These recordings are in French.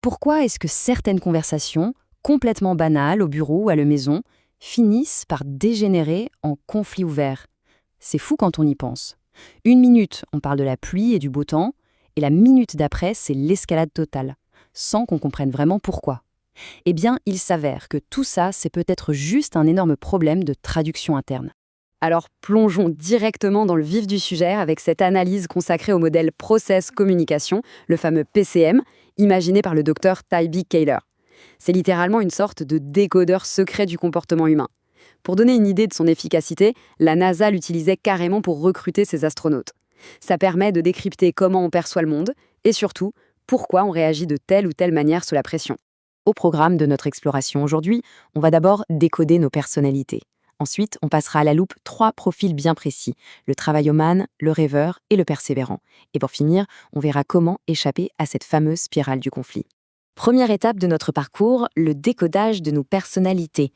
Pourquoi est-ce que certaines conversations, complètement banales au bureau ou à la maison, finissent par dégénérer en conflits ouverts? C'est fou quand on y pense. Une minute, on parle de la pluie et du beau temps, et la minute d'après, c'est l'escalade totale, sans qu'on comprenne vraiment pourquoi. Eh bien, il s'avère que tout ça, c'est peut-être juste un énorme problème de traduction interne. Alors plongeons directement dans le vif du sujet avec cette analyse consacrée au modèle Process Communication, le fameux PCM, imaginé par le docteur Tybee Kaler. C'est littéralement une sorte de décodeur secret du comportement humain. Pour donner une idée de son efficacité, la NASA l'utilisait carrément pour recruter ses astronautes. Ça permet de décrypter comment on perçoit le monde et surtout, pourquoi on réagit de telle ou telle manière sous la pression. Au programme de notre exploration aujourd'hui, on va d'abord décoder nos personnalités. Ensuite, on passera à la loupe 3 profils bien précis, le travaillomane, le rêveur et le persévérant. Et pour finir, on verra comment échapper à cette fameuse spirale du conflit. Première étape de notre parcours, le décodage de nos personnalités.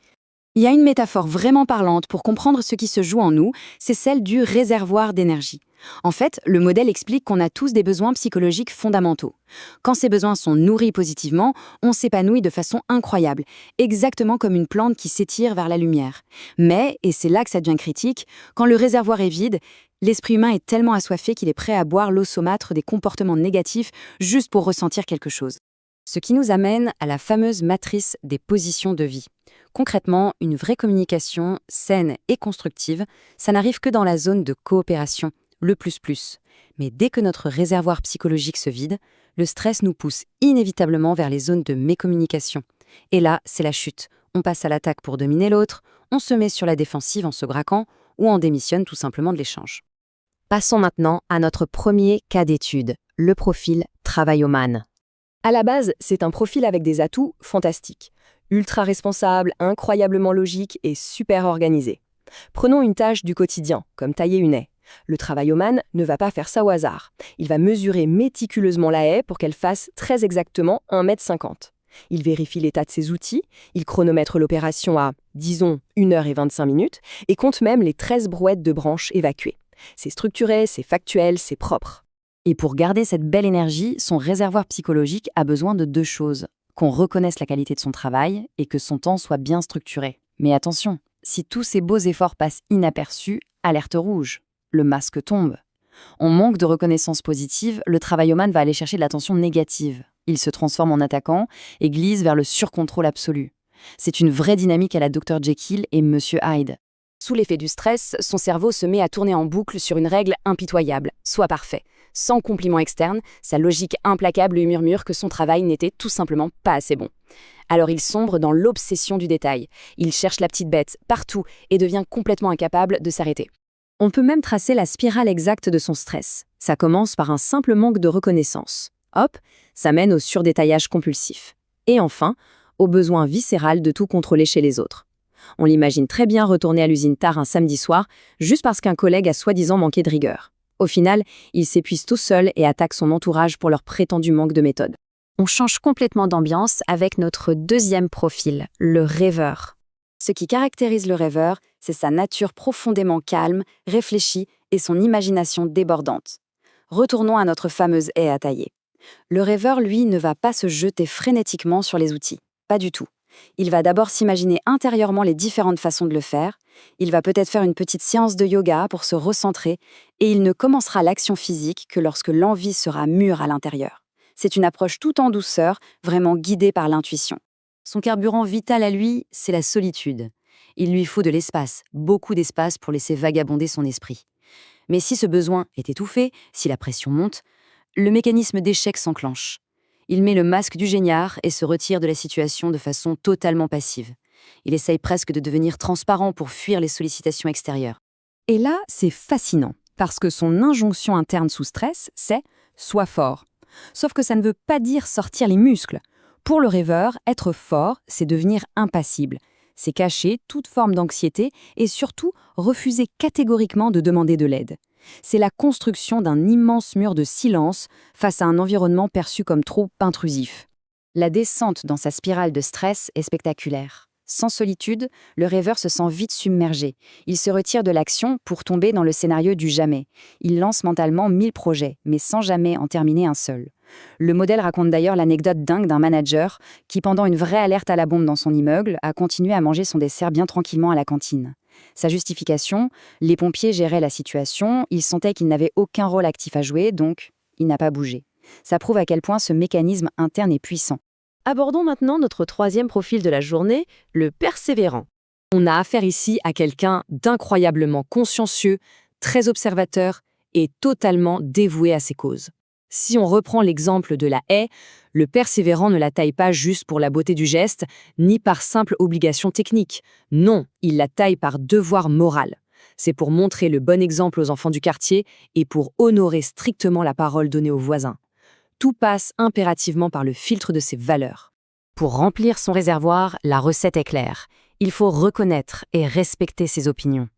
Il y a une métaphore vraiment parlante pour comprendre ce qui se joue en nous, c'est celle du réservoir d'énergie. En fait, le modèle explique qu'on a tous des besoins psychologiques fondamentaux. Quand ces besoins sont nourris positivement, on s'épanouit de façon incroyable, exactement comme une plante qui s'étire vers la lumière. Mais, et c'est là que ça devient critique, quand le réservoir est vide, l'esprit humain est tellement assoiffé qu'il est prêt à boire l'eau saumâtre des comportements négatifs juste pour ressentir quelque chose. Ce qui nous amène à la fameuse matrice des positions de vie. Concrètement, une vraie communication saine et constructive, ça n'arrive que dans la zone de coopération, le plus. Mais dès que notre réservoir psychologique se vide, le stress nous pousse inévitablement vers les zones de mécommunication. Et là, c'est la chute. On passe à l'attaque pour dominer l'autre, on se met sur la défensive en se braquant, ou on démissionne tout simplement de l'échange. Passons maintenant à notre premier cas d'étude, le profil travaillomane. À la base, c'est un profil avec des atouts fantastiques. Ultra responsable, incroyablement logique et super organisé. Prenons une tâche du quotidien, comme tailler une haie. Le travaillomane ne va pas faire ça au hasard. Il va mesurer méticuleusement la haie pour qu'elle fasse très exactement 1,50 m. Il vérifie l'état de ses outils, il chronomètre l'opération à, disons, 1h25 et compte même les 13 brouettes de branches évacuées. C'est structuré, c'est factuel, c'est propre. Et pour garder cette belle énergie, son réservoir psychologique a besoin de 2 choses. Qu'on reconnaisse la qualité de son travail et que son temps soit bien structuré. Mais attention, si tous ces beaux efforts passent inaperçus, alerte rouge. Le masque tombe. On manque de reconnaissance positive, le travaillomane va aller chercher de l'attention négative. Il se transforme en attaquant et glisse vers le surcontrôle absolu. C'est une vraie dynamique à la Dr Jekyll et Monsieur Hyde. Sous l'effet du stress, son cerveau se met à tourner en boucle sur une règle impitoyable, soit parfait. Sans compliment externe, sa logique implacable lui murmure que son travail n'était tout simplement pas assez bon. Alors il sombre dans l'obsession du détail. Il cherche la petite bête partout et devient complètement incapable de s'arrêter. On peut même tracer la spirale exacte de son stress. Ça commence par un simple manque de reconnaissance. Hop, ça mène au surdétaillage compulsif. Et enfin, au besoin viscéral de tout contrôler chez les autres. On l'imagine très bien retourner à l'usine tard un samedi soir, juste parce qu'un collègue a soi-disant manqué de rigueur. Au final, il s'épuise tout seul et attaque son entourage pour leur prétendu manque de méthode. On change complètement d'ambiance avec notre deuxième profil, le rêveur. Ce qui caractérise le rêveur, c'est sa nature profondément calme, réfléchie et son imagination débordante. Retournons à notre fameuse haie à tailler. Le rêveur, lui, ne va pas se jeter frénétiquement sur les outils. Pas du tout. Il va d'abord s'imaginer intérieurement les différentes façons de le faire, il va peut-être faire une petite séance de yoga pour se recentrer, et il ne commencera l'action physique que lorsque l'envie sera mûre à l'intérieur. C'est une approche tout en douceur, vraiment guidée par l'intuition. Son carburant vital à lui, c'est la solitude. Il lui faut de l'espace, beaucoup d'espace pour laisser vagabonder son esprit. Mais si ce besoin est étouffé, si la pression monte, le mécanisme d'échec s'enclenche. Il met le masque du géniard et se retire de la situation de façon totalement passive. Il essaye presque de devenir transparent pour fuir les sollicitations extérieures. Et là, c'est fascinant, parce que son injonction interne sous stress, c'est « sois fort ». Sauf que ça ne veut pas dire sortir les muscles. Pour le rêveur, être fort, c'est devenir impassible. C'est cacher toute forme d'anxiété et surtout refuser catégoriquement de demander de l'aide. C'est la construction d'un immense mur de silence face à un environnement perçu comme trop intrusif. La descente dans sa spirale de stress est spectaculaire. Sans solitude, le rêveur se sent vite submergé. Il se retire de l'action pour tomber dans le scénario du jamais. Il lance mentalement 1000 projets, mais sans jamais en terminer un seul. Le modèle raconte d'ailleurs l'anecdote dingue d'un manager qui, pendant une vraie alerte à la bombe dans son immeuble, a continué à manger son dessert bien tranquillement à la cantine. Sa justification, les pompiers géraient la situation, ils sentaient qu'il n'avait aucun rôle actif à jouer, donc il n'a pas bougé. Ça prouve à quel point ce mécanisme interne est puissant. Abordons maintenant notre troisième profil de la journée, le persévérant. On a affaire ici à quelqu'un d'incroyablement consciencieux, très observateur et totalement dévoué à ses causes. Si on reprend l'exemple de la haie, le persévérant ne la taille pas juste pour la beauté du geste, ni par simple obligation technique. Non, il la taille par devoir moral. C'est pour montrer le bon exemple aux enfants du quartier et pour honorer strictement la parole donnée aux voisins. Tout passe impérativement par le filtre de ses valeurs. Pour remplir son réservoir, la recette est claire. Il faut reconnaître et respecter ses opinions.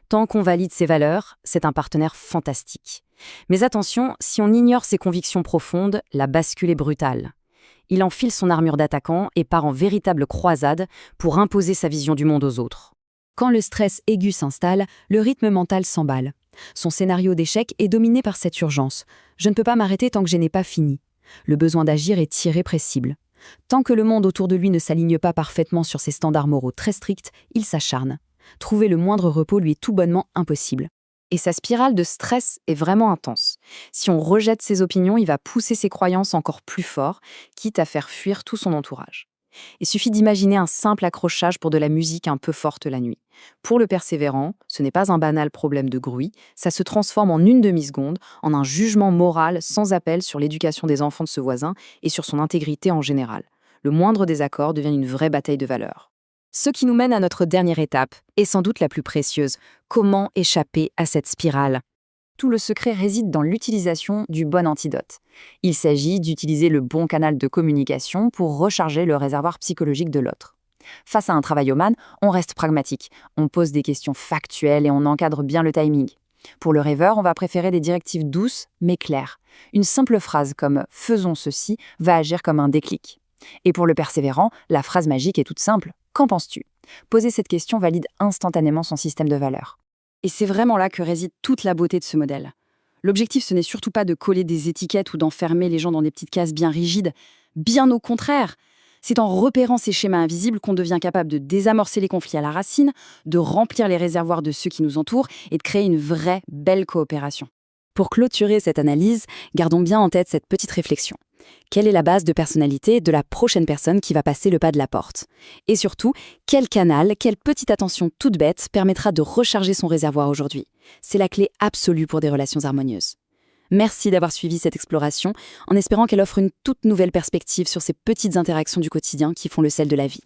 Tant qu'on valide ses valeurs, c'est un partenaire fantastique. Mais attention, si on ignore ses convictions profondes, la bascule est brutale. Il enfile son armure d'attaquant et part en véritable croisade pour imposer sa vision du monde aux autres. Quand le stress aigu s'installe, le rythme mental s'emballe. Son scénario d'échec est dominé par cette urgence. Je ne peux pas m'arrêter tant que je n'ai pas fini. Le besoin d'agir est irrépressible. Tant que le monde autour de lui ne s'aligne pas parfaitement sur ses standards moraux très stricts, il s'acharne. Trouver le moindre repos lui est tout bonnement impossible. Et sa spirale de stress est vraiment intense. Si on rejette ses opinions, il va pousser ses croyances encore plus fort, quitte à faire fuir tout son entourage. Il suffit d'imaginer un simple accrochage pour de la musique un peu forte la nuit. Pour le persévérant, ce n'est pas un banal problème de bruit, ça se transforme en une demi-seconde, en un jugement moral sans appel sur l'éducation des enfants de ce voisin et sur son intégrité en général. Le moindre désaccord devient une vraie bataille de valeurs. Ce qui nous mène à notre dernière étape, et sans doute la plus précieuse, comment échapper à cette spirale ? Tout le secret réside dans l'utilisation du bon antidote. Il s'agit d'utiliser le bon canal de communication pour recharger le réservoir psychologique de l'autre. Face à un travailloman, on reste pragmatique. On pose des questions factuelles et on encadre bien le timing. Pour le rêveur, on va préférer des directives douces mais claires. Une simple phrase comme « faisons ceci » va agir comme un déclic. Et pour le persévérant, la phrase magique est toute simple. Qu'en penses-tu ? Poser cette question valide instantanément son système de valeurs. Et c'est vraiment là que réside toute la beauté de ce modèle. L'objectif, ce n'est surtout pas de coller des étiquettes ou d'enfermer les gens dans des petites cases bien rigides. Bien au contraire, c'est en repérant ces schémas invisibles qu'on devient capable de désamorcer les conflits à la racine, de remplir les réservoirs de ceux qui nous entourent et de créer une vraie, belle coopération. Pour clôturer cette analyse, gardons bien en tête cette petite réflexion. Quelle est la base de personnalité de la prochaine personne qui va passer le pas de la porte ? Et surtout, quel canal, quelle petite attention toute bête permettra de recharger son réservoir aujourd'hui ? C'est la clé absolue pour des relations harmonieuses. Merci d'avoir suivi cette exploration, en espérant qu'elle offre une toute nouvelle perspective sur ces petites interactions du quotidien qui font le sel de la vie.